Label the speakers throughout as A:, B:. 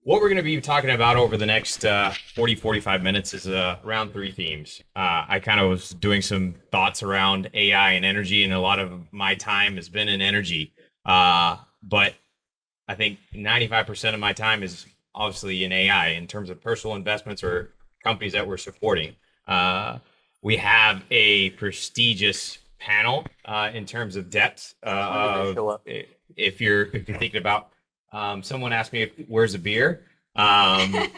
A: What we're going to be talking about over the next 40, 45 minutes is around three themes. I kind of was doing some thoughts around AI and energy, and a lot of my time has been in energy. But I think 95% of my time is obviously in AI in terms of personal investments or companies that we're supporting. Uh, we have a prestigious panel in terms of depth.
B: When did they show up?
A: If you're thinking about, someone asked me if, where's a beer. Um,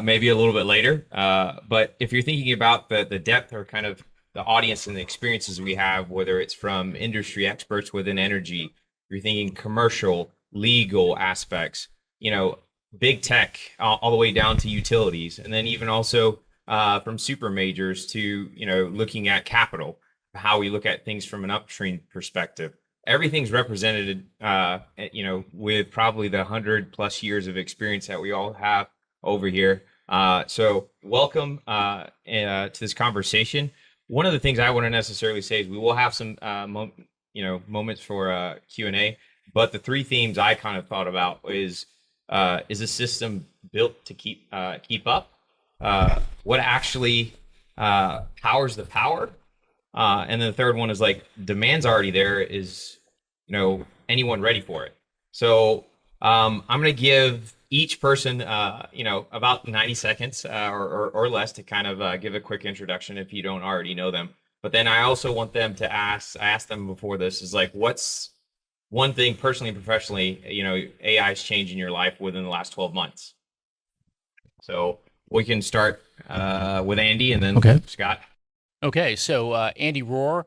A: Maybe a little bit later. But if you're thinking about the depth or kind of the audience and the experiences we have, whether it's from industry experts within energy, you're thinking commercial, legal aspects, you know, big tech, all the way down to utilities, and then even also from super majors to, looking at capital, how we look at things from an upstream perspective. Everything's represented, with probably the 100+ years of experience that we all have over here. So welcome to this conversation. One of the things I want to necessarily say is we will have some moments for Q&A, but the three themes I kind of thought about is the system built to keep up? What actually powers the power? And then the third one is like demand's already there. Is anyone ready for it? So I'm going to give each person about 90 seconds or less to kind of give a quick introduction if you don't already know them. But then I also want them to I asked them before this is like, what's one thing personally and professionally, AI is changing your life within the last 12 months? So we can start with Andy and then
C: Okay.
A: Scott.
C: Okay, so Andy Rohr,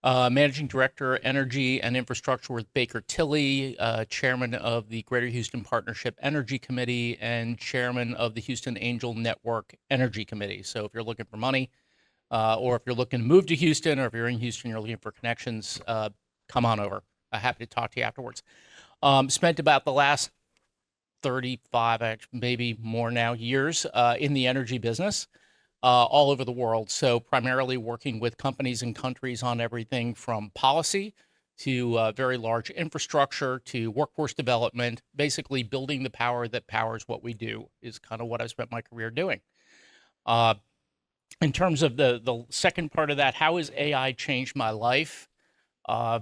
C: Managing Director, Energy and Infrastructure with Baker Tilly, Chairman of the Greater Houston Partnership Energy Committee, and Chairman of the Houston Angel Network Energy Committee. So if you're looking for money, or if you're looking to move to Houston, or if you're in Houston, you're looking for connections, come on over. Happy to talk to you afterwards. Spent about the last 35, maybe more now, years in the energy business. All over the world. So primarily working with companies and countries on everything from policy to very large infrastructure to workforce development. Basically building the power that powers what we do is kind of what I've spent my career doing. In terms of the second part of that, how has AI changed my life? I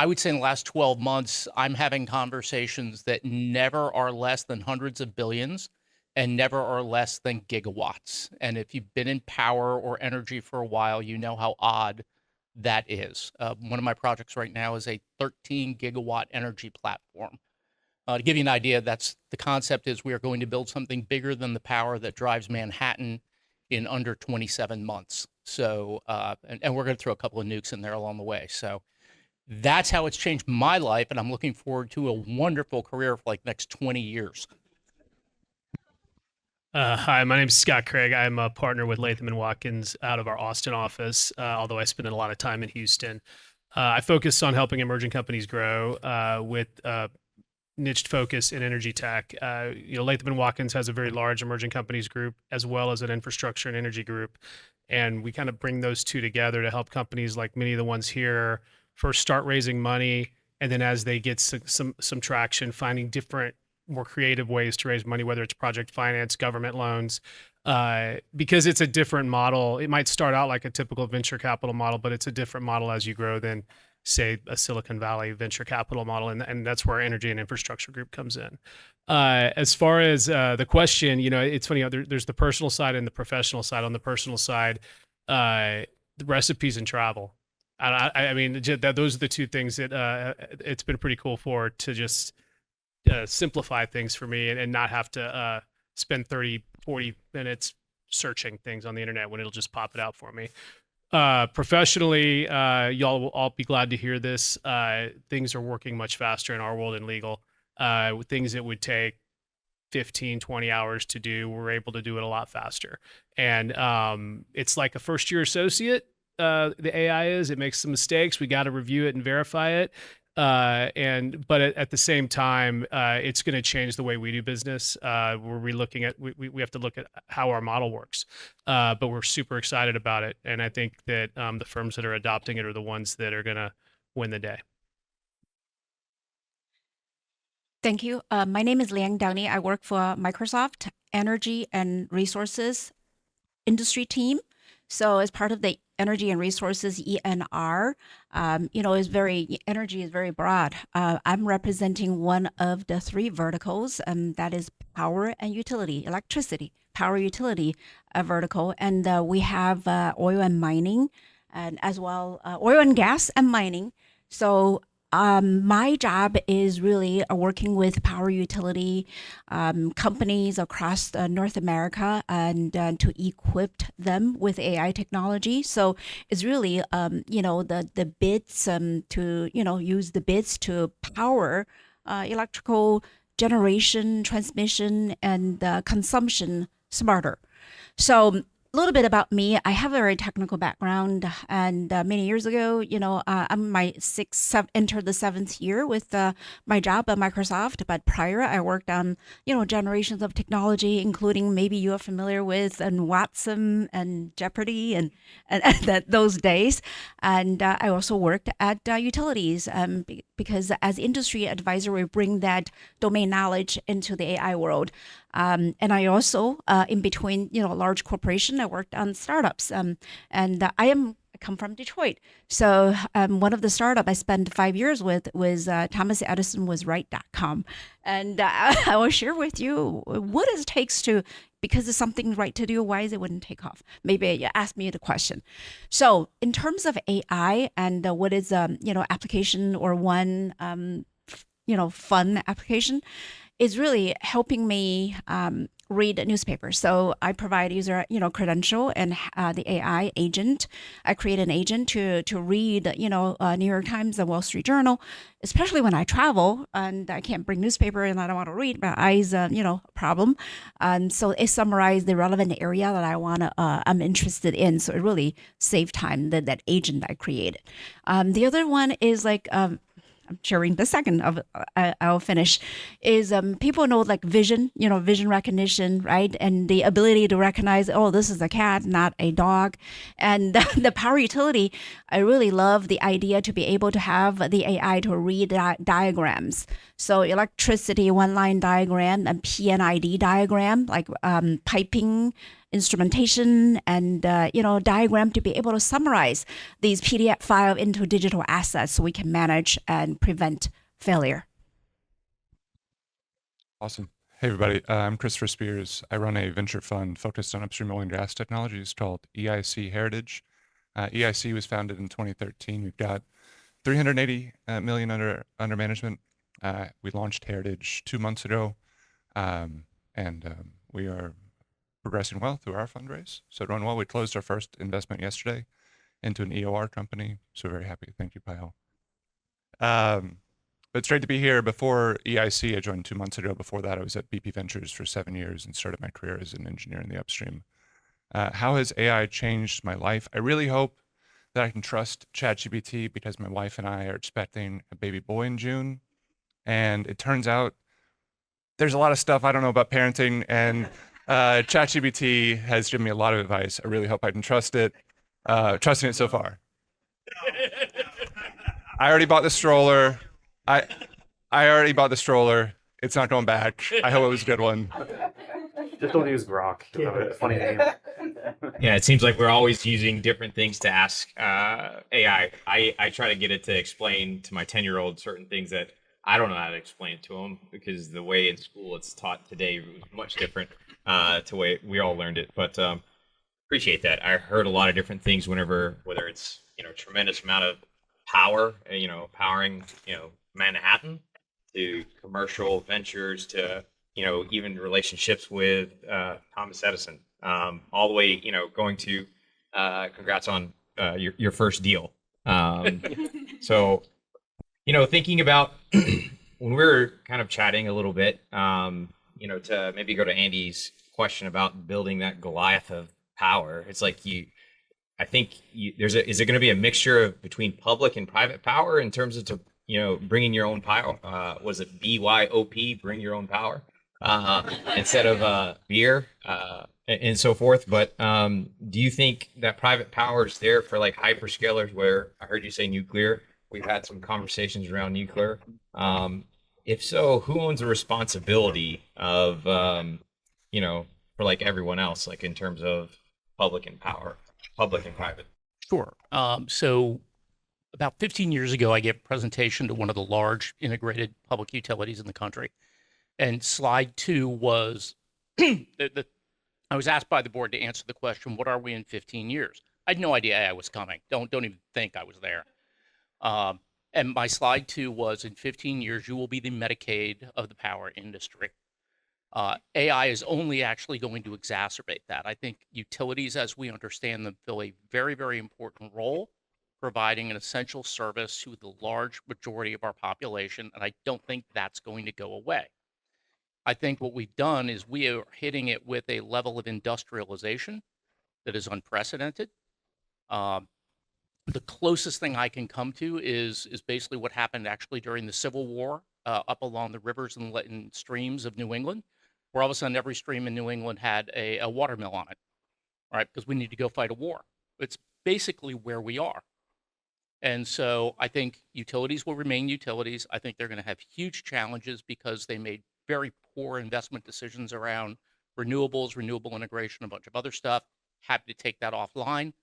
C: would say in the last 12 months, I'm having conversations that never are less than hundreds of billions and never are less than gigawatts. And if you've been in power or energy for a while, you know how odd that is. One of my projects right now is a 13 gigawatt energy platform. To give you an idea, that's the concept is we are going to build something bigger than the power that drives Manhattan in under 27 months. So, and we're going to throw a couple of nukes in there along the way. So that's how it's changed my life. And I'm looking forward to a wonderful career for like next 20 years.
D: Hi, my name is Scott Craig. I'm a partner with Latham and Watkins out of our Austin office, although I spend a lot of time in Houston. I focus on helping emerging companies grow with niched focus in energy tech. Latham and Watkins has a very large emerging companies group as well as an infrastructure and energy group. And we kind of bring those two together to help companies like many of the ones here first start raising money. And then as they get some traction, finding different more creative ways to raise money, whether it's project finance, government loans, because it's a different model. It might start out like a typical venture capital model, but it's a different model as you grow than, say, a Silicon Valley venture capital model. And that's where our energy and infrastructure group comes in. As far as the question, it's funny, there's the personal side and the professional side. On the personal side, the recipes and travel. I mean, those are the two things that it's been pretty cool to just simplify things for me and not have to spend 30, 40 minutes searching things on the internet when it'll just pop it out for me. Professionally, y'all will all be glad to hear this. Things are working much faster in our world in legal. Things that would take 15, 20 hours to do, we're able to do it a lot faster. And it's like a first year associate. The AI it makes some mistakes. We got to review it and verify it. But at the same time, it's going to change the way we do business. We have to look at how our model works. But we're super excited about it. And I think that the firms that are adopting it are the ones that are going to win the day.
B: Thank you. My name is Liang Downey. I work for Microsoft Energy and Resources industry team. So as part of the energy and resources ENR, is very energy is very broad. I'm representing one of the three verticals, that is power and utility, electricity, power utility vertical, and we have oil and mining, and as well oil and gas and mining. So my job is really working with power utility companies across North America and to equip them with AI technology. So it's really, the bits to, use the bits to power electrical generation, transmission, and consumption smarter. So a little bit about me. I have a very technical background, and many years ago, I'm my entered the seventh year with my job at Microsoft. But prior, I worked on generations of technology, including maybe you are familiar with and Watson and Jeopardy and those days. And I also worked at utilities because as industry advisor, we bring that domain knowledge into the AI world. And I also, in between, large corporation, I worked on startups. And I come from Detroit. So one of the startup I spent 5 years with was Thomas Edison was right.com. And I will share with you what it takes to, because it's something right to do, why is it wouldn't take off? Maybe you ask me the question. So in terms of AI and what is, application or one, fun application, is really helping me read a newspaper. So I provide user, credential and the AI agent. I create an agent to read, New York Times and Wall Street Journal, especially when I travel and I can't bring newspaper and I don't want to read. My eyes, problem. So it summarizes the relevant area that I'm interested in. So it really saved time that agent I created. The other one is like I'm sharing the second of I'll finish is people know like vision, vision recognition, right? And the ability to recognize, oh, this is a cat, not a dog. And the power utility, I really love the idea to be able to have the AI to read diagrams. So electricity one line diagram and PNID diagram, like piping instrumentation and diagram to be able to summarize these PDF file into digital assets so we can manage and prevent failure.
E: Awesome. Hey, everybody. I'm Christopher Spears. I run a venture fund focused on upstream oil and gas technologies called EIC Heritage. EIC was founded in 2013. We've got 380 million under management. We launched Heritage 2 months ago, and we are progressing well through our fundraise. So doing well. We closed our first investment yesterday into an EOR company. So very happy. Thank you, Payal. But it's great to be here. Before EIC, I joined 2 months ago. Before that, I was at BP Ventures for 7 years and started my career as an engineer in the upstream. How has AI changed my life? I really hope that I can trust ChatGPT because my wife and I are expecting a baby boy in June. And it turns out there's a lot of stuff I don't know about parenting, and ChatGPT has given me a lot of advice. I really hope I can trust it. Trusting it so far. I already bought the stroller. I already bought the stroller. It's not going back. I hope it was a good one.
F: Just don't use Grok. Funny name.
A: Yeah, it seems like we're always using different things to ask AI. I try to get it to explain to my 10-year-old certain things that I don't know how to explain to him because the way in school it's taught today was much different to the way we all learned it. But appreciate that. I heard a lot of different things whether it's tremendous amount of power, powering Manhattan to commercial ventures to even relationships with Thomas Edison, all the way going to congrats on your first deal. So thinking about when we were kind of chatting a little bit, to maybe go to Andy's question about building that Goliath of power. It's like I think is it going to be a mixture of between public and private power in terms of bringing your own power? Was it BYOP, bring your own power, instead of beer and so forth? But do you think that private power is there for like hyperscalers where I heard you say nuclear? We've had some conversations around nuclear. If so, who owns the responsibility of, for like everyone else, like in terms of public and private?
C: Sure. So about 15 years ago, I gave a presentation to one of the large integrated public utilities in the country. And slide 2 was I was asked by the board to answer the question, what are we in 15 years? I had no idea I was coming. Don't even think I was there. And my slide 2 was, in 15 years, you will be the Medicaid of the power industry. AI is only actually going to exacerbate that. I think utilities, as we understand them, fill a very, very important role, providing an essential service to the large majority of our population, and I don't think that's going to go away. I think what we've done is we are hitting it with a level of industrialization that is unprecedented. The closest thing I can come to is basically what happened actually during the Civil War up along the rivers and streams of New England, where all of a sudden every stream in New England had a watermill on it, right? Because we need to go fight a war. It's basically where we are. And so I think utilities will remain utilities. I think they're going to have huge challenges because they made very poor investment decisions around renewables, renewable integration, a bunch of other stuff. Happy to take that offline.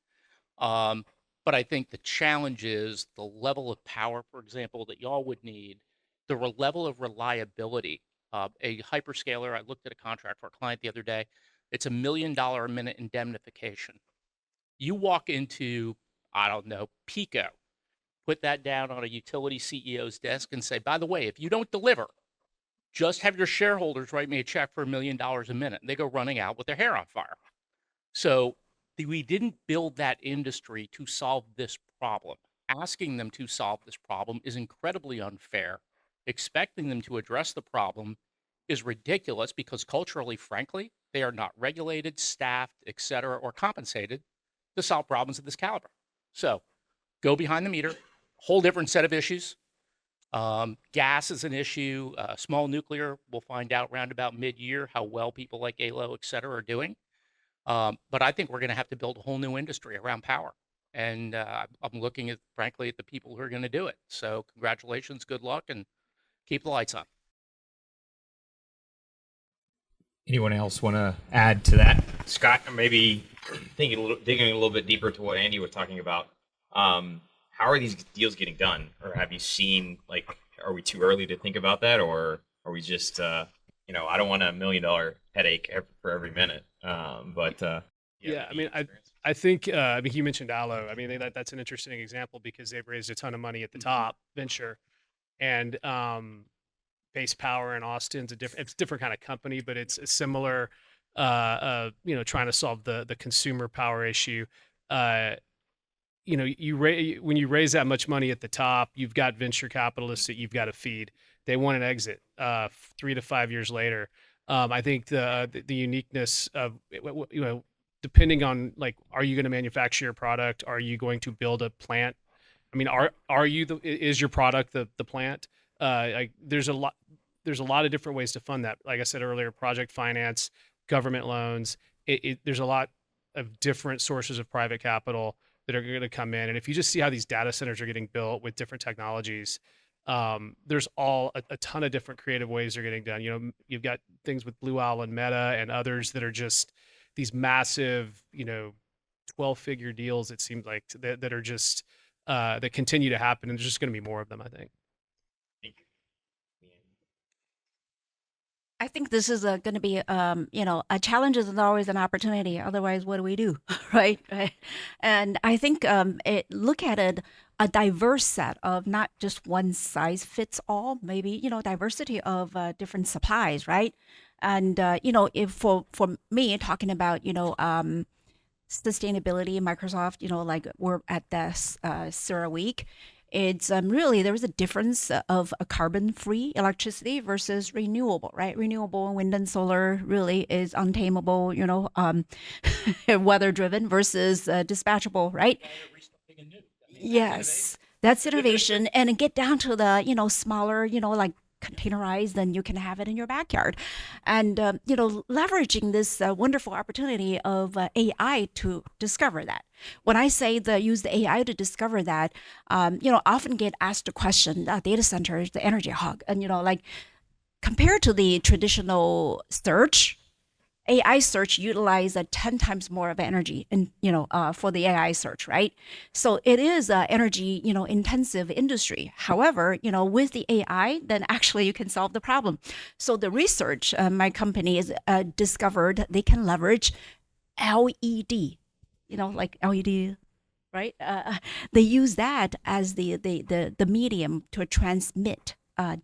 C: But I think the challenge is the level of power, for example, that y'all would need, the level of reliability. A hyperscaler, I looked at a contract for a client the other day. It's $1 million a minute indemnification. You walk into, I don't know, Pico, put that down on a utility CEO's desk and say, by the way, if you don't deliver, just have your shareholders write me a check for $1 million a minute. And they go running out with their hair on fire. So we didn't build that industry to solve this problem. Asking them to solve this problem is incredibly unfair. Expecting them to address the problem is ridiculous because culturally, frankly, they are not regulated, staffed, et cetera, or compensated to solve problems of this caliber. So go behind the meter, whole different set of issues. Gas is an issue. Small nuclear, we'll find out around about mid-year how well people like ALO, et cetera, are doing. But I think we're going to have to build a whole new industry around power. And I'm looking at, frankly, at the people who are going to do it. So congratulations, good luck, and keep the lights on.
A: Anyone else want to add to that? Scott, maybe digging a little bit deeper to what Andy was talking about. How are these deals getting done? Or have you seen, like, are we too early to think about that? Or are we just, I don't want a $1 million headache for every minute.
D: Yeah, I mean, I think you mentioned Allo. I mean, that's an interesting example because they've raised a ton of money at the top, venture, and Base Power in Austin's it's a different kind of company, but it's a similar, trying to solve the consumer power issue. When you raise that much money at the top, you've got venture capitalists that you've got to feed. They want an exit 3 to 5 years later. I think the uniqueness of, depending on, like, are you going to manufacture your product? Are you going to build a plant? I mean, is your product the plant? There's a lot of different ways to fund that. Like I said earlier, project finance, government loans. There's a lot of different sources of private capital that are going to come in. And if you just see how these data centers are getting built with different technologies, there's a ton of different creative ways they're getting done. You've got things with Blue Owl and Meta and others that are just these massive, 12-figure deals, it seems like, that are just that continue to happen, and there's just going to be more of them, I think.
B: I think this is going to be, a challenge is always an opportunity. Otherwise, what do we do, right? And I think look at it, a diverse set of not just one size fits all, maybe, diversity of different supplies, right? And, if for me, talking about, sustainability, Microsoft, like we're at this Sarah Week, it's really, there was a difference of a carbon-free electricity versus renewable, right? Renewable wind and solar really is untamable, weather-driven versus dispatchable, right? Yes, that's innovation. And get down to the, smaller, like containerized, then you can have it in your backyard. And, leveraging this wonderful opportunity of AI to discover that. When I say use the AI to discover that, often get asked the question, data center is the energy hog. And, like compared to the traditional search, AI search utilize 10 times more of energy and for the AI search, right? So it is a energy intensive industry. However, with the AI, then actually you can solve the problem. So the research my company has discovered they can leverage LED, like LED, right? They use that as the medium to transmit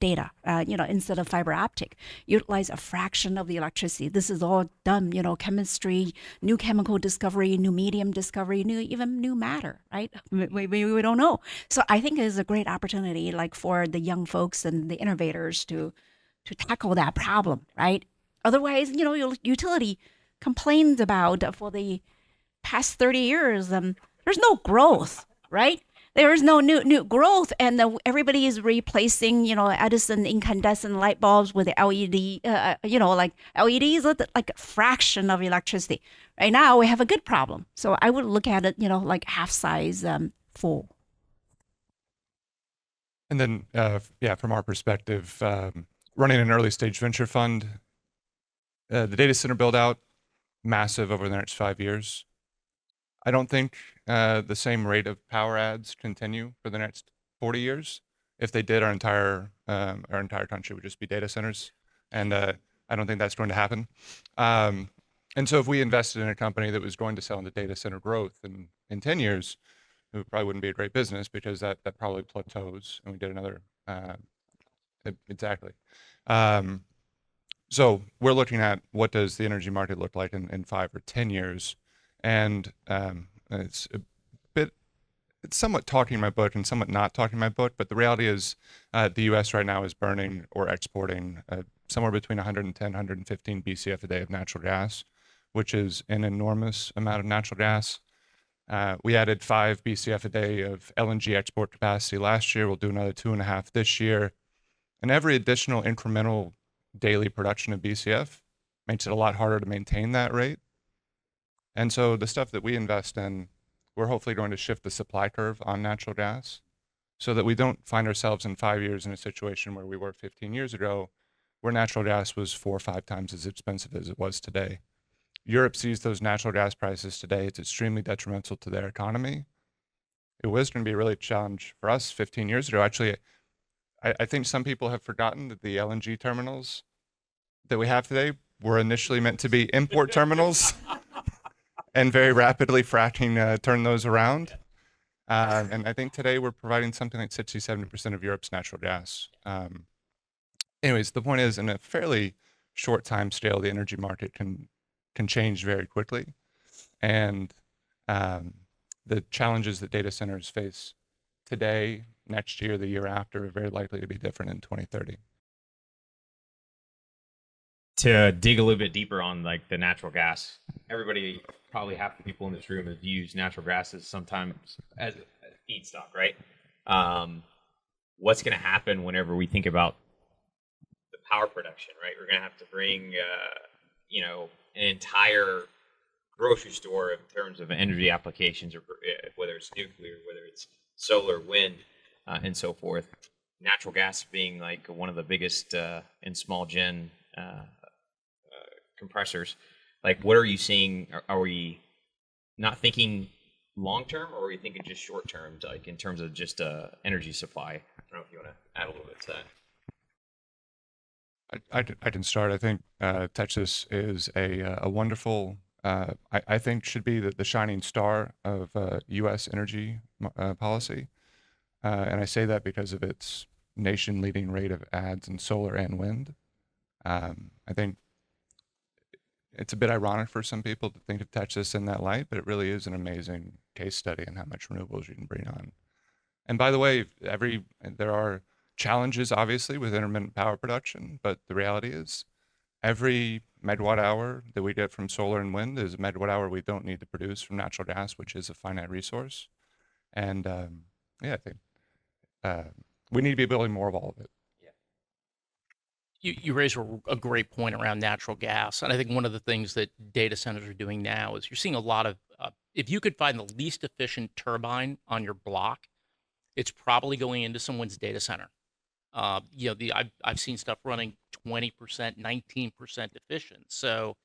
B: data, instead of fiber optic, utilize a fraction of the electricity. This is all done, chemistry, new chemical discovery, new medium discovery, even new matter, right? We don't know. So I think it's a great opportunity, like for the young folks and the innovators to tackle that problem, right? Otherwise, your utility complains about for the past 30 years, there's no growth, right? There is no new growth, and everybody is replacing, Edison incandescent light bulbs with LED, like LEDs, like a fraction of electricity. Right now, we have a good problem. So I would look at it, like half size full.
E: And then, from our perspective, running an early stage venture fund, the data center build out, massive over the next 5 years. I don't think the same rate of power adds continue for the next 40 years. If they did, our entire country would just be data centers, and I don't think that's going to happen. And so, if we invested in a company that was going to sell into data center growth in 10 years, it probably wouldn't be a great business because that probably plateaus, and we did another exactly. So we're looking at what does the energy market look like in 5 or 10 years, and it's somewhat talking my book and somewhat not talking my book. But the reality is, the U.S. right now is burning or exporting somewhere between 110, 115 BCF a day of natural gas, which is an enormous amount of natural gas. We added 5 BCF a day of LNG export capacity last year. We'll do another 2.5 this year, and every additional incremental daily production of BCF makes it a lot harder to maintain that rate. And so the stuff that we invest in, we're hopefully going to shift the supply curve on natural gas so that we don't find ourselves in 5 years in a situation where we were 15 years ago, where natural gas was 4 or 5 times as expensive as it was today. Europe sees those natural gas prices today. It's extremely detrimental to their economy. It was going to be a really challenge for us 15 years ago. Actually, I think some people have forgotten that the LNG terminals that we have today were initially meant to be import terminals, and very rapidly fracking turned those around. And I think today we're providing something like 60-70% of Europe's natural gas. Anyways, the point is, in a fairly short time scale, the energy market can change very quickly. And the challenges that data centers face today, next year, the year after, are very likely to be different in 2030.
A: To dig a little bit deeper on like the natural gas, everybody, probably half the people in this room have used natural gas as sometimes as a feedstock, right? What's going to happen whenever we think about the power production, right? We're going to have to bring, an entire grocery store in terms of energy applications, or whether it's nuclear, whether it's solar, wind, and so forth. Natural gas being like one of the biggest in small gen compressors. Like, what are you seeing? Are we not thinking long term, or are we thinking just short term, like in terms of just energy supply? I don't know if you want to add a little bit to that.
E: I can start. I think Texas is a wonderful, I think should be the shining star of U.S. energy policy. And I say that because of its nation-leading rate of adds in solar and wind. I think it's a bit ironic for some people to think of Texas in that light, but it really is an amazing case study in how much renewables you can bring on. And by the way, there are challenges, obviously, with intermittent power production, but the reality is every megawatt hour that we get from solar and wind is a megawatt hour we don't need to produce from natural gas, which is a finite resource. And I think we need to be building more of all of it.
C: You raise a great point around natural gas. And I think one of the things that data centers are doing now is you're seeing a lot of, if you could find the least efficient turbine on your block, it's probably going into someone's data center. I've seen stuff running 20%, 19% efficient. So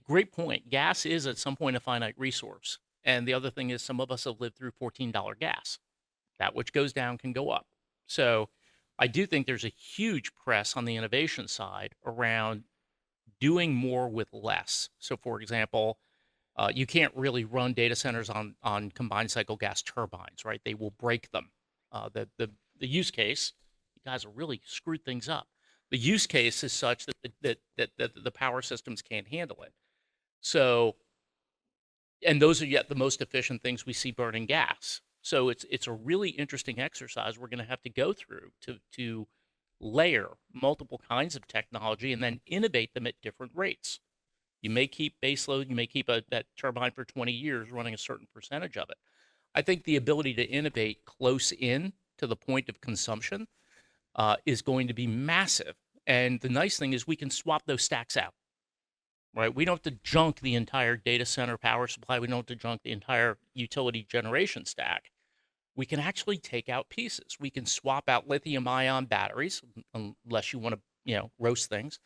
C: great point. Gas is at some point a finite resource. And the other thing is some of us have lived through $14 gas. That which goes down can go up. So I do think there's a huge press on the innovation side around doing more with less. So for example, you can't really run data centers on combined cycle gas turbines, right? They will break them. The use case, you guys have really screwed things up. The use case is such that the power systems can't handle it. So, and those are yet the most efficient things we see burning gas. So it's a really interesting exercise we're going to have to go through to layer multiple kinds of technology and then innovate them at different rates. You may keep baseload, you may keep that turbine for 20 years running a certain percentage of it. I think the ability to innovate close in to the point of consumption is going to be massive. And the nice thing is we can swap those stacks out, right? We don't have to junk the entire data center power supply. We don't have to junk the entire utility generation stack. We can actually take out pieces. We can swap out lithium ion batteries, unless you want to, roast things.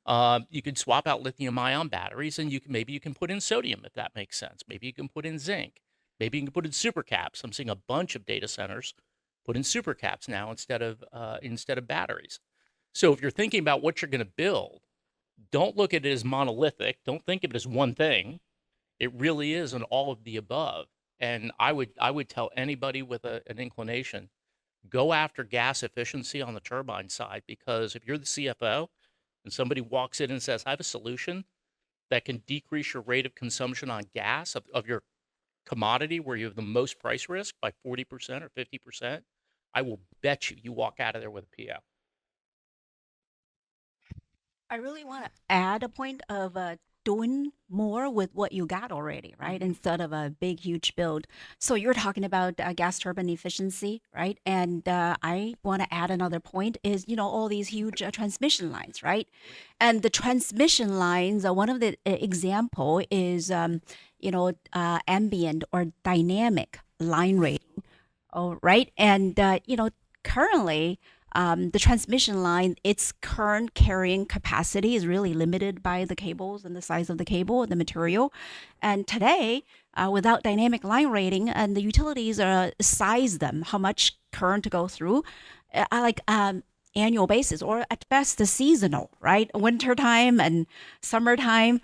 C: You can swap out lithium ion batteries and maybe you can put in sodium if that makes sense. Maybe you can put in zinc. Maybe you can put in supercaps. I'm seeing a bunch of data centers put in supercaps now instead of batteries. So if you're thinking about what you're going to build, don't look at it as monolithic. Don't think of it as one thing. It really is an all of the above. And I would tell anybody with an inclination, go after gas efficiency on the turbine side, because if you're the CFO and somebody walks in and says, I have a solution that can decrease your rate of consumption on gas of your commodity where you have the most price risk by 40% or 50%, I will bet you walk out of there with a PO.
B: I really want to add a point of doing more with what you got already, right? Instead of a big, huge build. So you're talking about gas turbine efficiency, right? And I want to add another point is, all these huge transmission lines, right? And the transmission lines, one of the example is, ambient or dynamic line rating, oh, right? And, currently, the transmission line, its current carrying capacity is really limited by the cables and the size of the cable and the material. And today, without dynamic line rating, and the utilities size them, how much current to go through, annual basis, or at best the seasonal, right? Wintertime and summertime.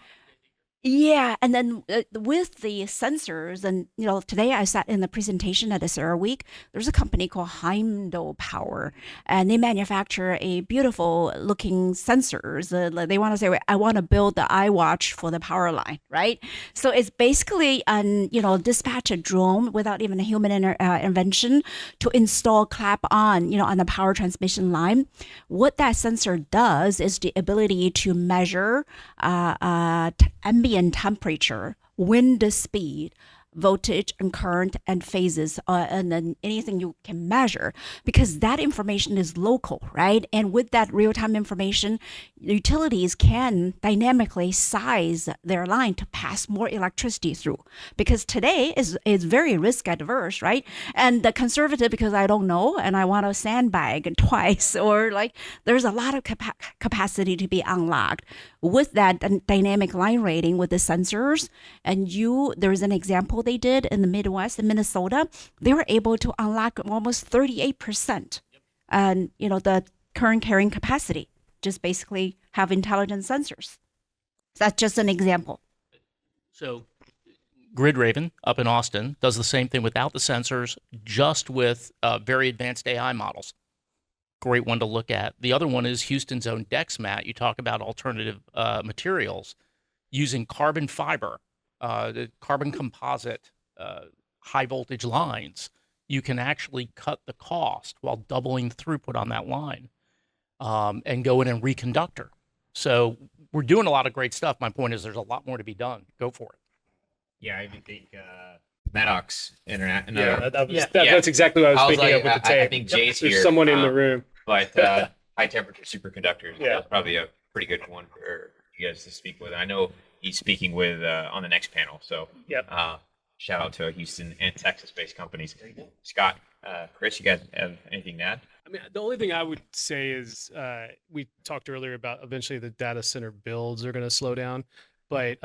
B: Yeah, and then with the sensors, and today I sat in the presentation at the CERAWeek. There's a company called Heimdall Power, and they manufacture a beautiful looking sensors. They want to say, I want to build the iWatch for the power line, right? So it's basically dispatch a drone without even a human intervention to install clap on the power transmission line. What that sensor does is the ability to measure ambient temperature, wind speed, voltage and current and phases, and then anything you can measure, because that information is local, right? And with that real-time information, utilities can dynamically size their line to pass more electricity through, because today is very risk adverse, right? And the conservative, because I don't know and I want to sandbag twice, or there's a lot of capacity to be unlocked with that dynamic line rating with the sensors. And there's an example they did in the Midwest, in Minnesota. They were able to unlock almost 38%, and the current carrying capacity, just basically have intelligent sensors. That's just an example.
C: So Grid Raven up in Austin does the same thing without the sensors, just with very advanced AI models. Great one to look at. The other one is Houston's own DexMat. You talk about alternative materials using carbon fiber, the carbon composite, high voltage lines. You can actually cut the cost while doubling the throughput on that line, and go in and reconductor. So we're doing a lot of great stuff. My point is there's a lot more to be done. Go for it.
A: Yeah, I even think Maddox Internet.
D: That's exactly what I was thinking of with the tape.
A: I think Jay's
D: There's
A: here.
D: someone in the room.
A: But high temperature superconductors.
D: Yeah.
A: That's probably a pretty good one for you guys to speak with. I know he's speaking with on the next panel. So
D: Yep.
A: shout out to Houston and Texas based companies. Scott, Chris, you guys have anything to add?
D: I mean, the only thing I would say is we talked earlier about eventually the data center builds are going to slow down, but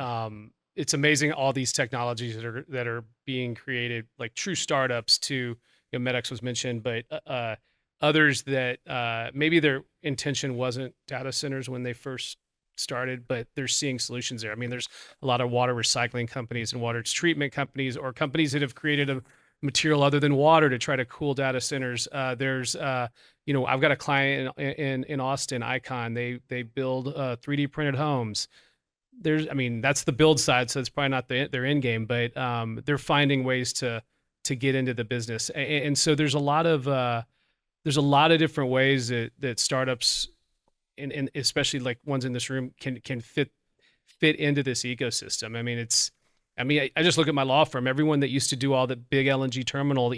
D: it's amazing all these technologies that are being created, like true startups. To Medex was mentioned, but others that maybe their intention wasn't data centers when they first started, but they're seeing solutions there. I mean, there's a lot of water recycling companies and water treatment companies, or companies that have created a material other than water to try to cool data centers. There's I've got a client in Austin, Icon. They build 3D printed homes. I mean, that's the build side, so it's probably not their end game, but they're finding ways to get into the business. And so there's a lot of different ways that startups and especially like ones in this room can fit into this ecosystem. I mean, I just look at my law firm. Everyone that used to do all the big LNG terminal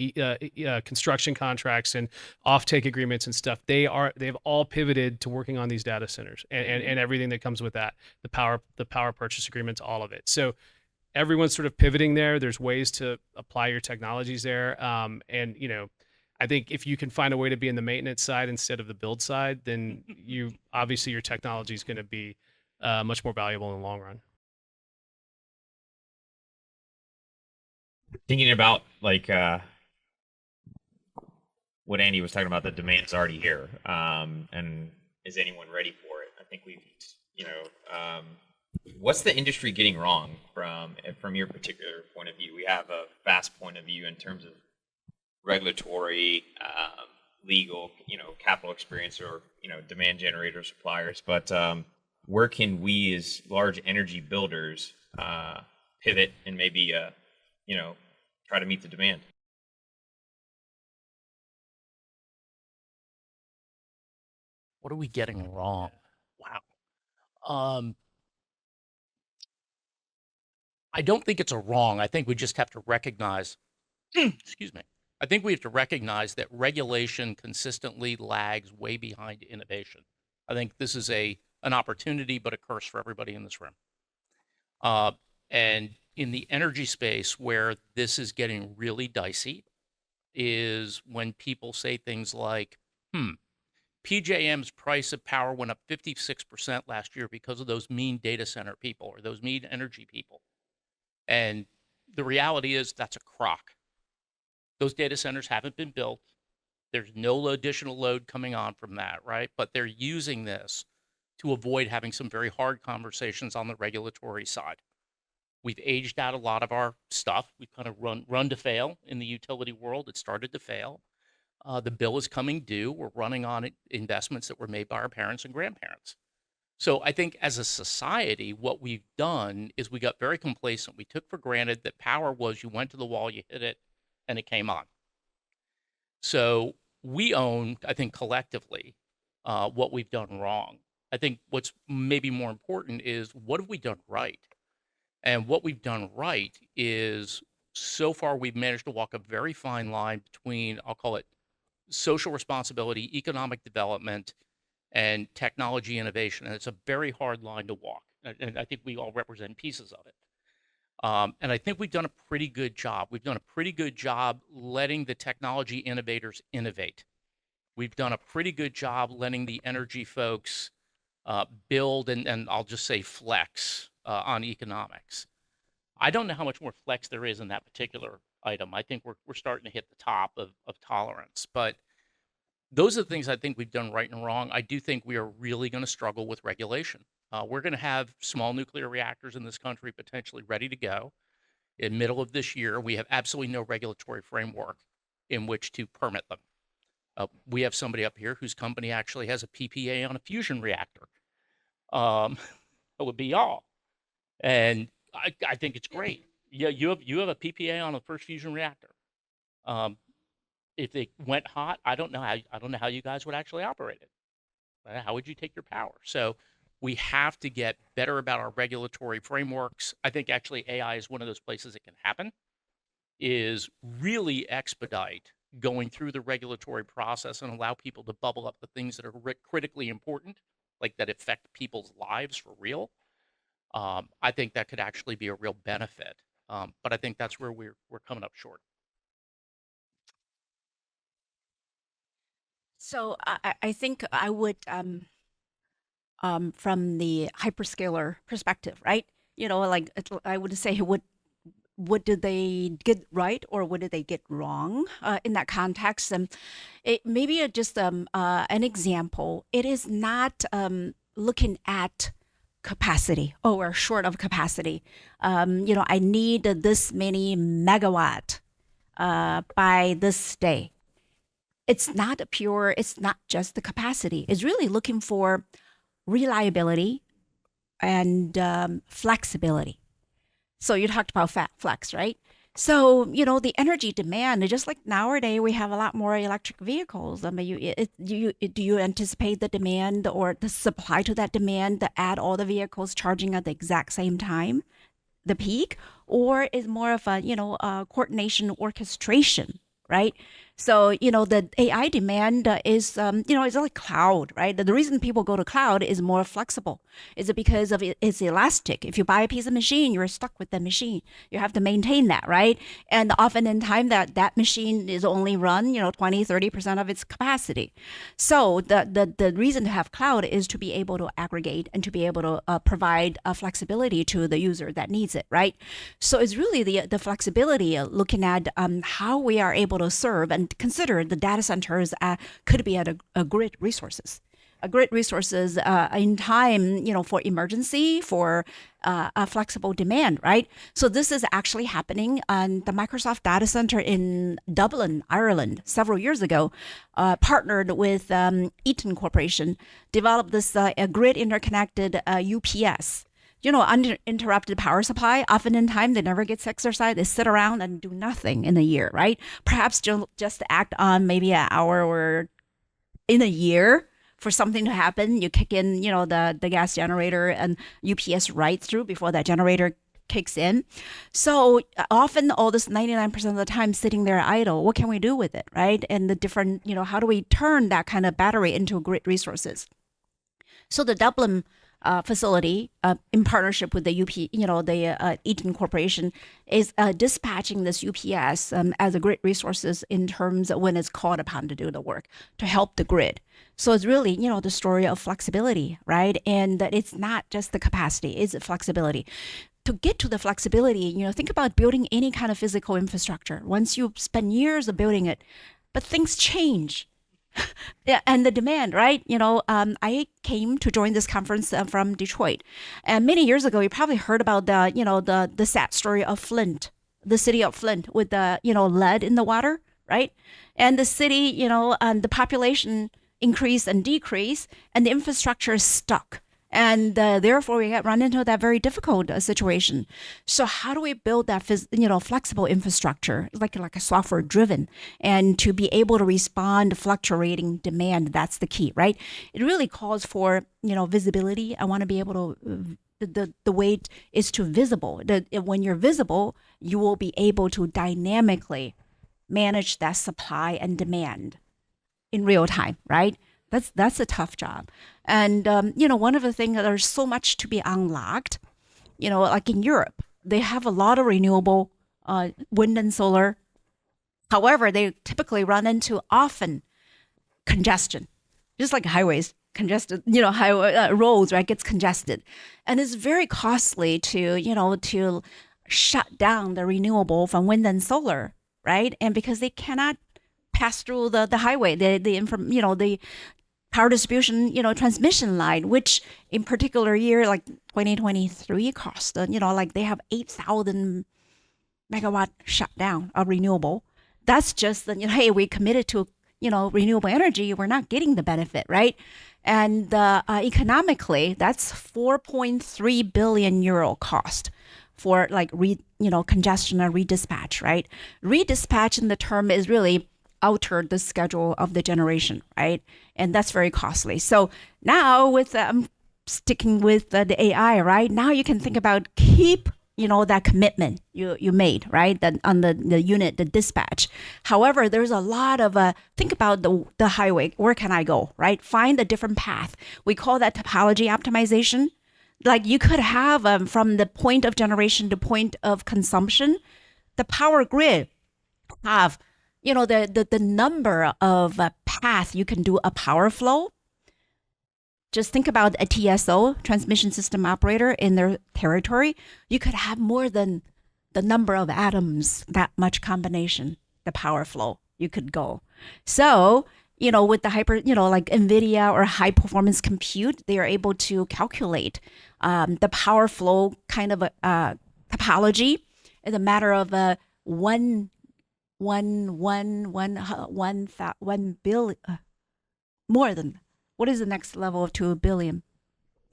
D: construction contracts and offtake agreements and stuff, they've all pivoted to working on these data centers and everything that comes with that, the power purchase agreements, all of it. So everyone's sort of pivoting there. There's ways to apply your technologies there, and I think if you can find a way to be in the maintenance side instead of the build side, then obviously your technology is going to be much more valuable in the long run.
A: Thinking about like what Andy was talking about, the demand's already here, and is anyone ready for it? I think what's the industry getting wrong from your particular point of view? We have a vast point of view in terms of regulatory, legal, capital experience, or demand generator suppliers, but where can we as large energy builders pivot and maybe try to meet the demand?
C: What are we getting wrong? Wow. I don't think it's a wrong. I think we just have to recognize, excuse me. I think we have to recognize that regulation consistently lags way behind innovation. I think this is an opportunity, but a curse for everybody in this room. And in the energy space, where this is getting really dicey, is when people say things like, PJM's price of power went up 56% last year because of those mean data center people or those mean energy people. And the reality is that's a crock. Those data centers haven't been built. There's no additional load coming on from that, right? But they're using this to avoid having some very hard conversations on the regulatory side. We've aged out a lot of our stuff. We've kind of run to fail in the utility world. It started to fail. The bill is coming due. We're running on investments that were made by our parents and grandparents. So I think as a society, what we've done is we got very complacent. We took for granted that power was you went to the wall, you hit it, and it came on. So we own, I think, collectively, what we've done wrong. I think what's maybe more important is what have we done right? And what we've done right is so far we've managed to walk a very fine line between, I'll call it social responsibility, economic development, and technology innovation. And it's a very hard line to walk. And I think we all represent pieces of it. And I think we've done a pretty good job. We've done a pretty good job letting the technology innovators innovate. We've done a pretty good job letting the energy folks build and I'll just say flex on economics. I don't know how much more flex there is in that particular item. I think we're starting to hit the top of tolerance. But those are the things I think we've done right and wrong. I do think we are really going to struggle with regulation. We're going to have small nuclear reactors in this country potentially ready to go in the middle of this year. We have absolutely no regulatory framework in which to permit them. We have somebody up here whose company actually has a PPA on a fusion reactor. It would be y'all. And I think it's great. Yeah, you have a PPA on the first fusion reactor. If they went hot, I don't know how you guys would actually operate it. How would you take your power? So we have to get better about our regulatory frameworks. I think actually AI is one of those places it can happen, is really expedite going through the regulatory process and allow people to bubble up the things that are critically important, like that affect people's lives for real, I think that could actually be a real benefit. But I think that's where we're coming up short.
B: So I think I would, from the hyperscaler perspective, right? Like I would say, what did they get right or what did they get wrong in that context? And it maybe just an example. It is not looking at capacity. Oh, we're short of capacity. I need this many megawatt by this day. It's not just the capacity. It's really looking for reliability and flexibility. So you talked about flex, right? So, the energy demand, just like nowadays, we have a lot more electric vehicles. I mean, do you anticipate the demand or the supply to that demand to add all the vehicles charging at the exact same time, the peak? Or is more of a coordination orchestration, right? So, the AI demand is, it's like cloud, right? The reason people go to cloud is more flexible. Is it because of it's elastic? If you buy a piece of machine, you're stuck with the machine. You have to maintain that, right? And often in time that machine is only run, 20, 30% of its capacity. So the reason to have cloud is to be able to aggregate and to be able to provide flexibility to the user that needs it, right? So it's really the flexibility looking at how we are able to serve and consider the data centers could be at a grid resources. A grid resources in time, for emergency, for a flexible demand, right? So this is actually happening on the Microsoft data center in Dublin, Ireland, several years ago, partnered with Eaton Corporation, developed this a grid interconnected UPS. Uninterrupted power supply, often in time, they never get exercise. They sit around and do nothing in a year, right? Perhaps just act on maybe an hour or in a year for something to happen. You kick in, the gas generator and UPS right through before that generator kicks in. So often all this 99% of the time sitting there idle, what can we do with it, right? And the different, how do we turn that kind of battery into grid resources? So the Dublin facility, in partnership with the Eaton Corporation, is dispatching this UPS as a grid resources in terms of when it's called upon to do the work to help the grid. So it's really, the story of flexibility, right? And that it's not just the capacity, it's flexibility. To get to the flexibility, think about building any kind of physical infrastructure. Once you spend years of building it, but things change. Yeah, and the demand, right? I came to join this conference from Detroit, and many years ago, you probably heard about the sad story of Flint, the city of Flint, with the lead in the water, right? And the city, the population increase and decrease, and the infrastructure is stuck. And therefore, we run into that very difficult situation. So how do we build that flexible infrastructure, like a software driven, and to be able to respond to fluctuating demand? That's the key, right? It really calls for visibility. I want to be able to. The way is to visible. When you're visible, you will be able to dynamically manage that supply and demand in real time, right? That's a tough job. And, one of the things, there's so much to be unlocked, like in Europe, they have a lot of renewable wind and solar. However, they typically run into often congestion, just like highways, congested, highway roads, right, gets congested. And it's very costly to shut down the renewable from wind and solar, right? And because they cannot pass through the highway, the power distribution, transmission line, which in particular year, like 2023 cost, like they have 8,000 megawatt shut down of renewable. That's just, hey, we committed to, renewable energy. We're not getting the benefit, right? And economically, that's 4.3 billion euro cost for like, congestion or redispatch, right? Redispatch in the term is really altered the schedule of the generation, right? And that's very costly. So now with sticking with the AI, right? Now you can think about keep that commitment you made, right? That on the unit, the dispatch. However, there's a lot of think about the highway. Where can I go, right? Find a different path. We call that topology optimization. Like you could have from the point of generation to point of consumption, the power grid have the number of path you can do a power flow. Just think about a TSO, transmission system operator, in their territory. You could have more than the number of atoms, that much combination, the power flow you could go. So, with the like NVIDIA or high performance compute, they are able to calculate the power flow kind of topology in a matter of one billion, more than, what is the next level of 2 billion?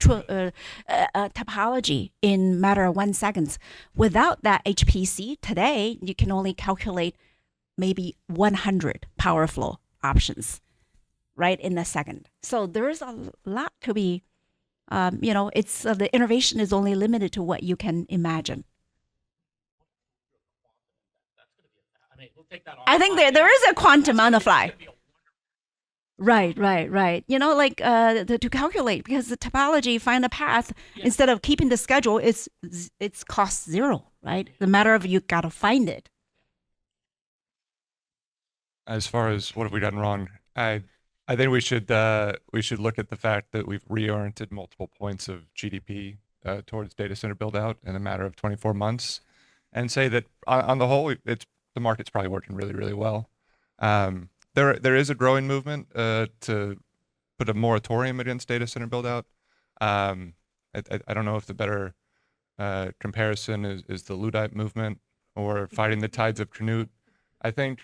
B: Topology in matter of 1 second. Without that HPC today, you can only calculate maybe 100 power flow options, right, in a second. So there's a lot to be, it's the innovation is only limited to what you can imagine. I think there is a quantum on the fly. Right. Like to calculate, because the topology, find a path, instead of keeping the schedule, it's cost zero, right? The matter of you got to find it.
E: As far as what have we done wrong, I think we should look at the fact that we've reoriented multiple points of GDP towards data center build out in a matter of 24 months, and say that on the whole, the market's probably working really, really well. There is a growing movement to put a moratorium against data center build out. I don't know if the better comparison is the Luddite movement or fighting the tides of Canute. I think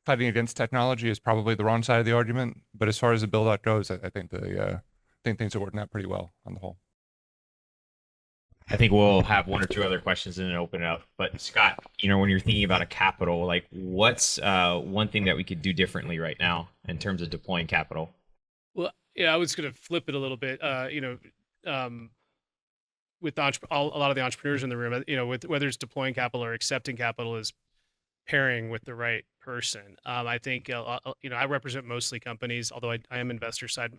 E: fighting against technology is probably the wrong side of the argument, but as far as the build out goes, I think things are working out pretty well on the whole.
A: I think we'll have one or two other questions and then open it up. But Scott, when you're thinking about a capital, like what's one thing that we could do differently right now in terms of deploying capital?
D: Well, yeah, I was going to flip it a little bit. With a lot of the entrepreneurs in the room, with whether it's deploying capital or accepting capital, is pairing with the right person. I think I represent mostly companies, although I am investor side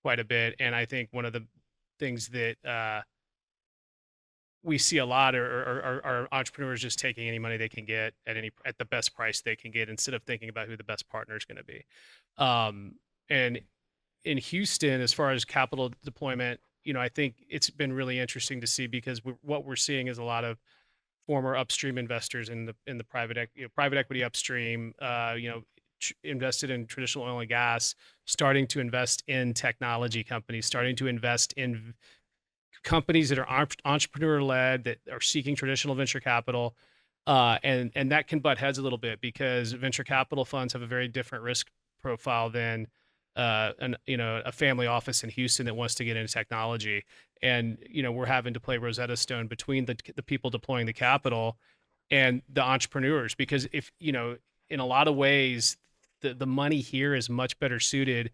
D: quite a bit, and I think one of the things that we see a lot are entrepreneurs just taking any money they can get at the best price they can get, instead of thinking about who the best partner is going to be. And in Houston, as far as capital deployment, I think it's been really interesting to see, because what we're seeing is a lot of former upstream investors in the private equity upstream, invested in traditional oil and gas, starting to invest in technology companies, starting to invest in companies that are entrepreneur led, that are seeking traditional venture capital, and that can butt heads a little bit, because venture capital funds have a very different risk profile than a family office in Houston that wants to get into technology. And we're having to play Rosetta Stone between the people deploying the capital and the entrepreneurs, because if in a lot of ways the money here is much better suited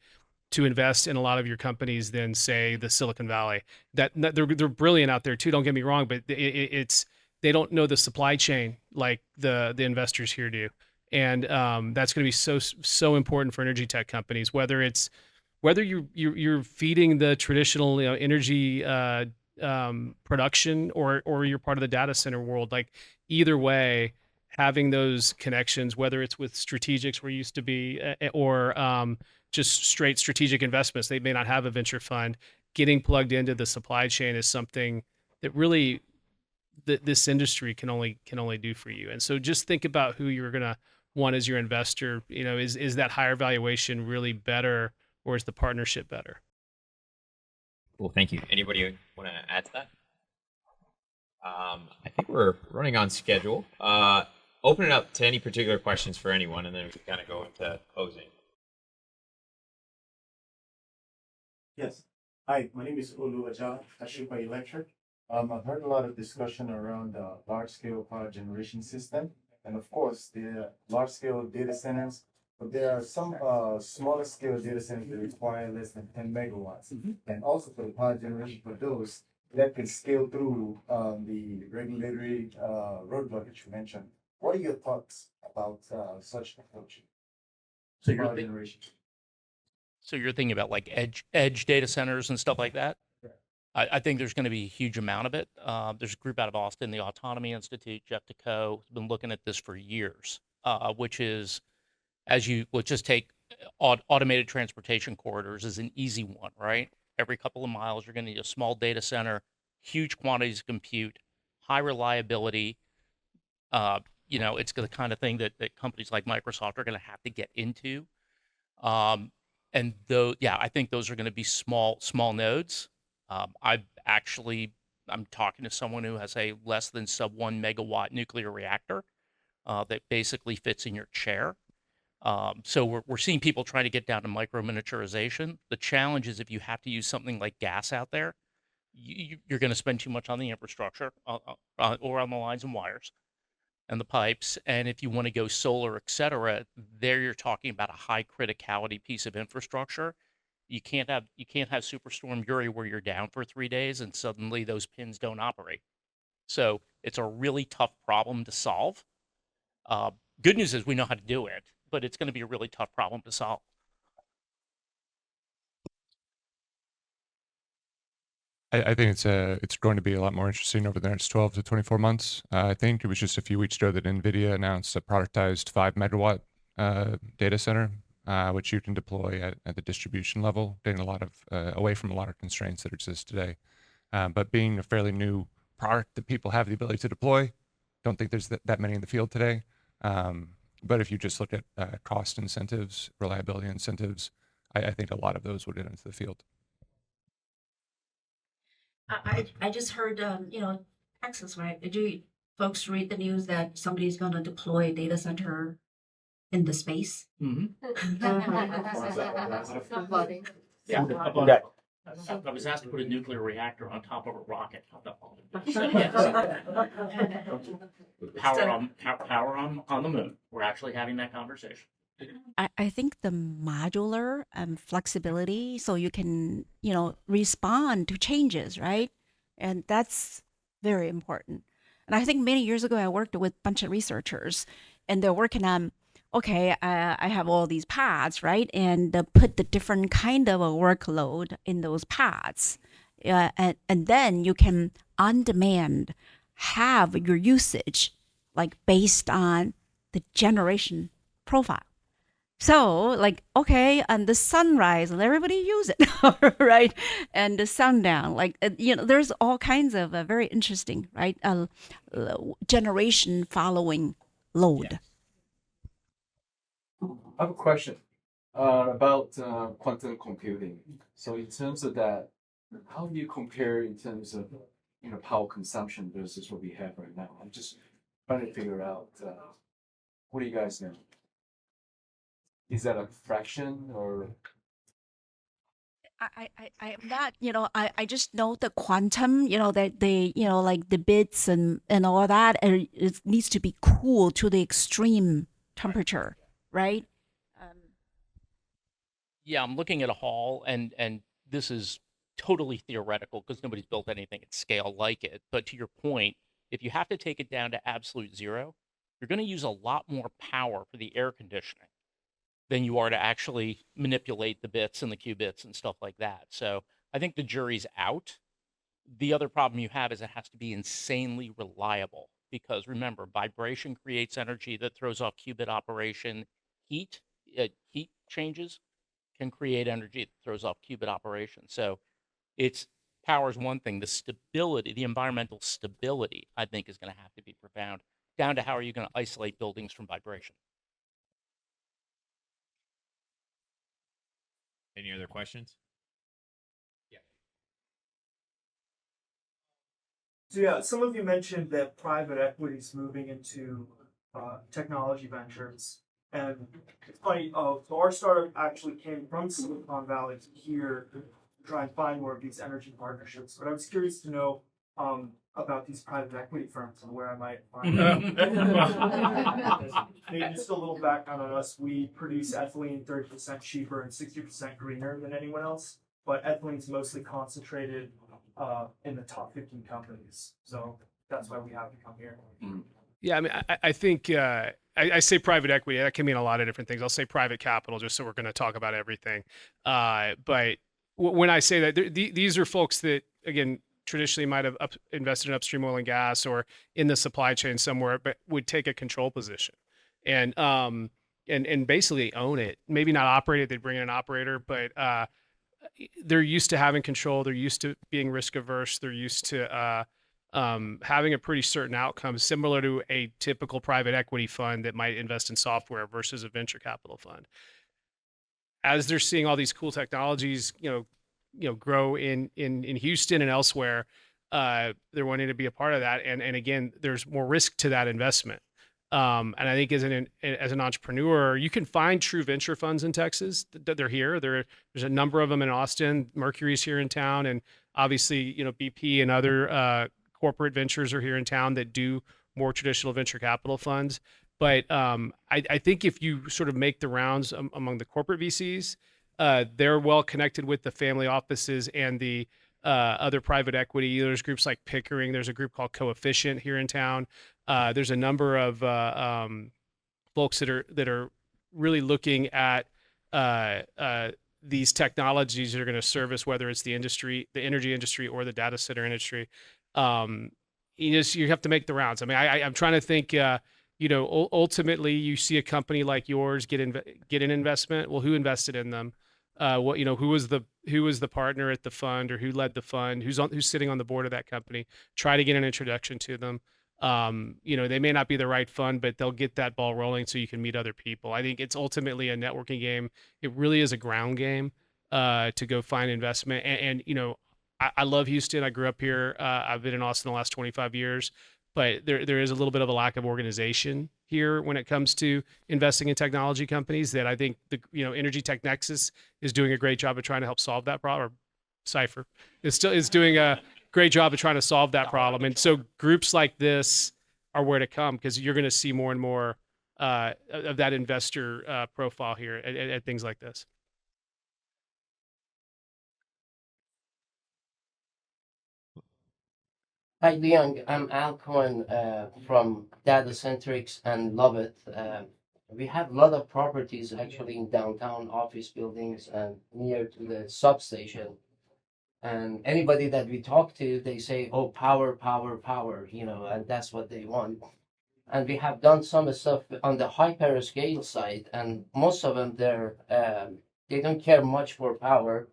D: to invest in a lot of your companies than, say, the Silicon Valley. That they're brilliant out there too, don't get me wrong, but they don't know the supply chain like the investors here do. And that's going to be so important for energy tech companies, whether you're feeding the traditional energy production, or you're part of the data center world. Like either way, having those connections, whether it's with strategics where you used to be, or just straight strategic investments, they may not have a venture fund, getting plugged into the supply chain is something that really this industry can only do for you. And so just think about who you're going to want as your investor. Is that higher valuation really better, or is the partnership better?
A: Well, thank you. Anybody want to add to that? I think we're running on schedule. Open it up to any particular questions for anyone, and then we can kind of go into posing.
G: Yes. Hi, my name is Olu Ajah, Ashupa Electric. I've heard a lot of discussion around large-scale power generation system, and of course, the large-scale data centers. But there are some smaller-scale data centers that require less than 10 megawatts. And also for the power generation for those, that can scale through the regulatory roadblock that you mentioned. What are your thoughts about such approach?
C: So
G: Power generation.
C: So you're thinking about like edge data centers and stuff like that?
G: Correct.
C: I think there's going to be a huge amount of it. There's a group out of Austin, the Autonomy Institute, Jeff DeCo, has been looking at this for years, which is, let's just take automated transportation corridors as an easy one, right? Every couple of miles, you're going to need a small data center, huge quantities of compute, high reliability. It's the kind of thing that companies like Microsoft are going to have to get into. And though, yeah, I think those are going to be small nodes. I'm talking to someone who has a less than sub 1 megawatt nuclear reactor that basically fits in your chair. So we're seeing people trying to get down to micro miniaturization. The challenge is if you have to use something like gas out there, you're going to spend too much on the infrastructure or on the lines and wires and the pipes. And if you want to go solar, et cetera, there you're talking about a high criticality piece of infrastructure. You can't have Superstorm Uri where you're down for 3 days and suddenly those pins don't operate. So it's a really tough problem to solve. Good news is we know how to do it, but it's going to be a really tough problem to solve.
E: I think it's going to be a lot more interesting over the next 12 to 24 months. I think it was just a few weeks ago that NVIDIA announced a productized 5 megawatt data center, which you can deploy at the distribution level, getting a lot of away from a lot of constraints that exist today. But being a fairly new product that people have the ability to deploy, don't think there's that many in the field today. But if you just look at cost incentives, reliability incentives, I think a lot of those would get into the field.
B: I just heard, Texas, right? Did you folks read the news that somebody's going to deploy a data center in the space?
C: Yeah, I was asked to put a nuclear reactor on top of a rocket. So, yes. Power on the moon. We're actually having that conversation.
B: I think the modular flexibility, so you can, respond to changes, right? And that's very important. And I think many years ago, I worked with a bunch of researchers, and they're working on, okay, I have all these pods, right? And put the different kind of a workload in those pods. And then you can, on demand, have your usage, like based on the generation profile. So, like, okay, and the sunrise, and everybody use it, right? And the sundown, like, there's all kinds of very interesting, right? Generation following load.
H: I have a question about quantum computing. So, in terms of that, how do you compare in terms of power consumption versus what we have right now? I'm just trying to figure out what do you guys know? Is that a fraction or?
B: I'm not, I just know the quantum, that they, like the bits and all that, and it needs to be cool to the extreme temperature, right?
C: Yeah, I'm looking at a hall, and this is totally theoretical because nobody's built anything at scale like it. But to your point, if you have to take it down to absolute zero, you're going to use a lot more power for the air conditioning than you are to actually manipulate the bits and the qubits and stuff like that. So I think the jury's out. The other problem you have is it has to be insanely reliable because remember, vibration creates energy that throws off qubit operation. Heat changes can create energy that throws off qubit operation. So it's power is one thing. The stability, the environmental stability, I think is going to have to be profound, down to how are you going to isolate buildings from vibration.
A: Any other questions?
I: So yeah, some of you mentioned that private equity is moving into technology ventures, and it's funny. So our startup actually came from Silicon Valley to here to try and find more of these energy partnerships. But I was curious to know about these private equity firms and where I might find them. Maybe just a little background on us. We produce ethylene 30% cheaper and 60% greener than anyone else. But ethylene is mostly concentrated in the top 15 companies. So that's why we have to come here.
D: Yeah, I mean, I think I say private equity. That can mean a lot of different things. I'll say private capital, just so we're going to talk about everything. But when I say that, these are folks that, again, traditionally might have invested in upstream oil and gas or in the supply chain somewhere, but would take a control position and basically own it. Maybe not operate it. They'd bring in an operator, but they're used to having control. They're used to being risk averse. They're used to having a pretty certain outcome, similar to a typical private equity fund that might invest in software versus a venture capital fund. As they're seeing all these cool technologies, grow in Houston and elsewhere, they're wanting to be a part of that. And again, there's more risk to that investment. And I think as an entrepreneur, you can find true venture funds in Texas. They're here. There's a number of them in Austin. Mercury's here in town, and obviously, BP and other corporate ventures are here in town that do more traditional venture capital funds. But I think if you sort of make the rounds among the corporate VCs, they're well connected with the family offices and the other private equity. There's groups like Pickering. There's a group called Coefficient here in town. There's a number of folks that are really looking at these technologies that are going to service, whether it's the energy industry or the data center industry. You have to make the rounds. I mean, I'm trying to think. Ultimately, you see a company like yours get an investment. Well, who invested in them? Who was the partner at the fund, or who led the fund? Who's sitting on the board of that company? Try to get an introduction to them. They may not be the right fund, but they'll get that ball rolling so you can meet other people. I think it's ultimately a networking game. It really is a ground game to go find investment. And I love Houston. I grew up here. I've been in Austin the last 25 years. But there is a little bit of a lack of organization here when it comes to investing in technology companies that I think EnergyTech Nexus is doing a great job of trying to help solve that problem. Or Cypher is doing a great job of trying to solve that problem. And so groups like this are where to come, because you're going to see more and more of that investor profile here at things like this.
J: Hi, Leon. I'm Al Cohen from Data Centrics and Love It. We have a lot of properties actually in downtown, office buildings and near to the substation. And anybody that we talk to, they say, "Oh, power, power, power," and that's what they want. And we have done some stuff on the hyperscale side, and most of them, they don't care much for power.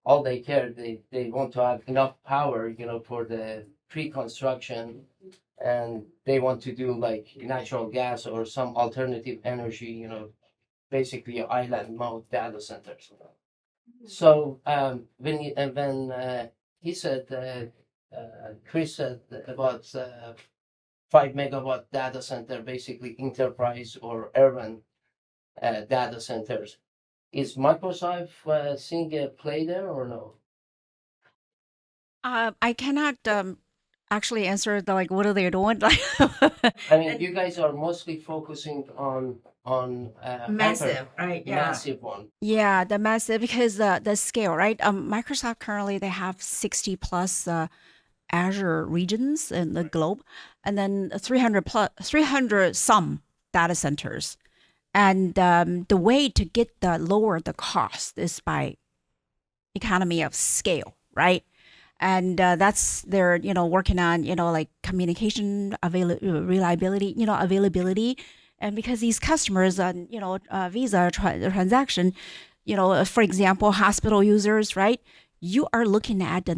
J: All they care, they want to have enough power, for the pre-construction, and they want to do like natural gas or some alternative energy, basically island mode data centers. So when he said, Chris said about 5 megawatt data center, basically enterprise or urban data centers, is Microsoft seeing a play there or no?
B: I cannot actually answer what are they doing?
J: I mean, you guys are mostly focusing on
B: Massive, right? Yeah.
J: Massive one.
B: Yeah, the massive, because the scale, right? Microsoft currently, they have 60 plus Azure regions in the globe, and then 300 some data centers. And the way to lower the cost is by economy of scale, right? And that's they're working on like communication reliability, availability, and because these customers on Visa transaction, for example, hospital users, right? You are looking at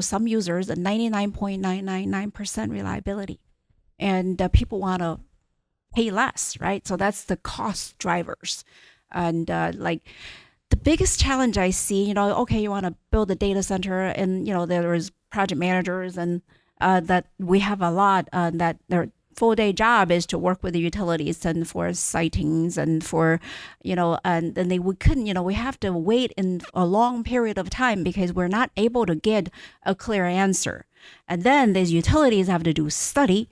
B: some users at 99.999% reliability, and people want to pay less, right? So that's the cost drivers, and the biggest challenge I see, okay, you want to build a data center, and there is project managers, and that we have a lot that their full day job is to work with the utilities and for sightings and for and then we have to wait in a long period of time because we're not able to get a clear answer, and then these utilities have to do study.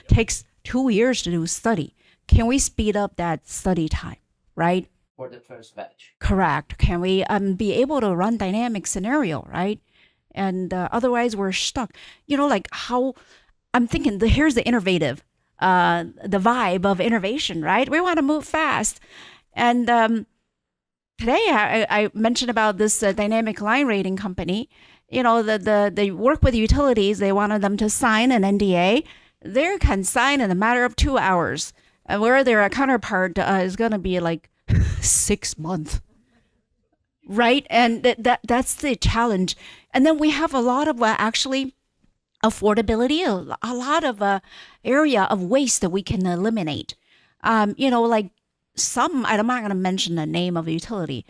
B: Takes 2 years to do study. Can we speed up that study time, right?
J: For the first batch.
B: Correct. Can we be able to run dynamic scenario, right? and otherwise we're stuck. Like how I'm thinking. Here's the innovative, the vibe of innovation, right? We want to move fast, and today I mentioned about this dynamic line rating company. They work with utilities. They wanted them to sign an NDA. They can sign in a matter of 2 hours, where their counterpart is going to be like 6 months, right? And that's the challenge. And then we have a lot of actually affordability, a lot of area of waste that we can eliminate. Like I'm not going to mention the name of a utility.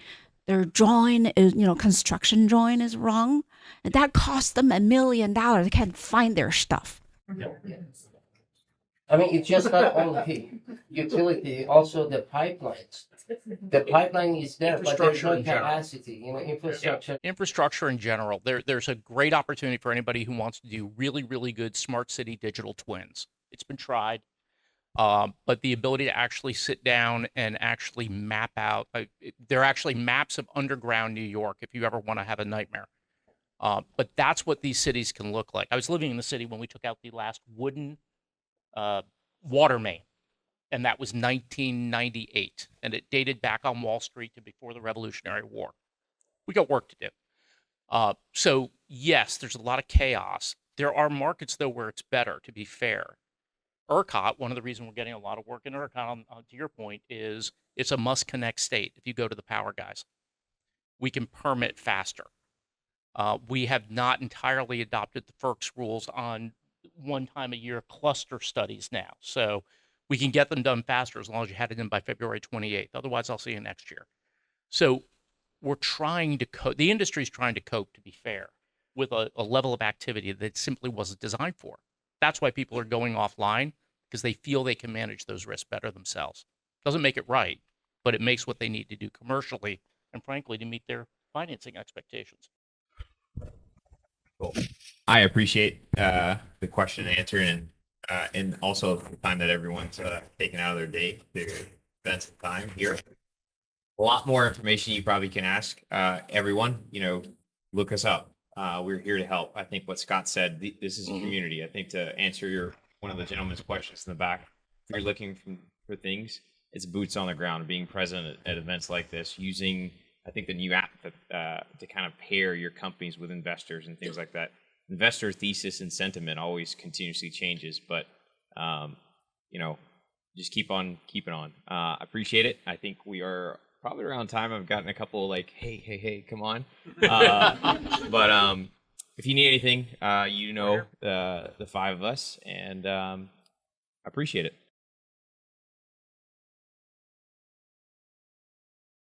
B: Their drawing is, construction drawing is wrong. And that costs them $1 million. They can't find their stuff.
J: I mean, it's just not only utility, also the pipelines. The pipeline is there, but there's no capacity, infrastructure.
C: Infrastructure in general, there's a great opportunity for anybody who wants to do really, really good smart city digital twins. It's been tried, but the ability to actually sit down and actually map out, there are actually maps of underground New York if you ever want to have a nightmare. But that's what these cities can look like. I was living in the city when we took out the last wooden water main, and that was 1998, and it dated back on Wall Street to before the Revolutionary War. We got work to do. So yes, there's a lot of chaos. There are markets though where it's better, to be fair. ERCOT, one of the reasons we're getting a lot of work in ERCOT, to your point, is it's a must-connect state. If you go to the power guys, we can permit faster. We have not entirely adopted the FERC's rules on one time a year cluster studies now. So we can get them done faster as long as you had it in by February 28th. Otherwise, I'll see you next year. So we're trying to cope. The industry's trying to cope, to be fair, with a level of activity that simply wasn't designed for. That's why people are going offline, because they feel they can manage those risks better themselves. Doesn't make it right, but it makes what they need to do commercially and frankly to meet their financing expectations.
A: Cool. I appreciate the question and answer, and also the time that everyone's taken out of their day to spend some time here. A lot more information you probably can ask everyone. Look us up. We're here to help. I think what Scott said. This is a community. I think to answer one of the gentleman's questions in the back, if you're looking for things, it's boots on the ground, being present at events like this, using I think the new app to kind of pair your companies with investors and things like that. Investor thesis and sentiment always continuously changes, but just keep on keeping on. Appreciate it. I think we are probably around time. I've gotten a couple like, hey, come on. But if you need anything, the five of us, and appreciate it.